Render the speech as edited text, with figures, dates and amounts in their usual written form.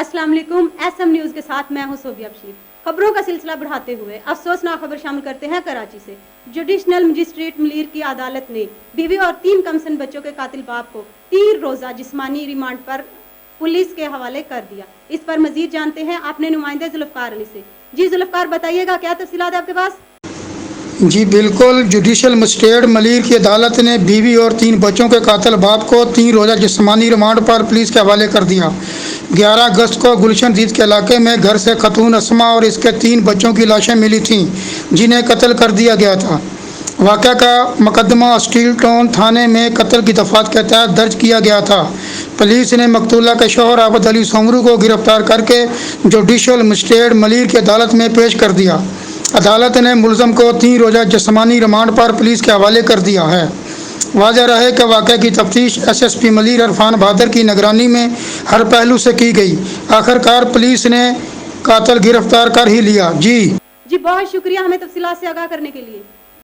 अस्सलाम वालेकुम। SM news के साथ मैं हूं सोबिया बशीर। खबरों का सिलसिला बढ़ाते हुए अफसोसनाक खबर शामिल करते हैं कराची से। जुडिशनल मजिस्ट्रेट मलीर की अदालत ने बीवी और 3 कमसिन बच्चों के कातिल बाप को 3 रोज़ा जिस्मानी रिमांड पर पुलिस के हवाले कर दिया। इस पर मजीद जानते हैं अपने नुमाइंदे जुल्फकार अली से। जी जुल्फकार, बताइएगा क्या तफसीलात है आपके पास? जी बिल्कुल, जुडिशल मजिस्ट्रेट मलीर की अदालत ने बीवी और 3 बच्चों के कातिल बाप को 3 रोज़ा जिस्मानी रिमांड पर पुलिस के हवाले कर दिया। 11 अगस्त को गुलशन जीत के इलाके में घर से खतून अस्मा और इसके 3 बच्चों की लाशें मिली थीं, जिन्हें कत्ल कर दिया गया था। वाक़या का मुकदमा स्टील टाउन थाने में कत्ल की दफ़ात के तहत दर्ज किया गया था। पुलिस ने मकतूला के शौहर आबद अली सोमरू को गिरफ्तार करके जुडिशल मजिस्ट्रेट मलीर की अदालत में पेश कर दिया। अदालत ने मुलज़म को 3 रोज़ा जिस्मानी रिमांड पर पुलिस के हवाले कर दिया है। वाज़ह रहे कि वाक़े की तफ्तीश SSP मलीर इरफान बहादुर की निगरानी में हर पहलू से की गई। आखिरकार पुलिस ने कातिल गिरफ्तार कर ही लिया। जी बहुत शुक्रिया हमें तफसीलात से आगाह करने के लिए।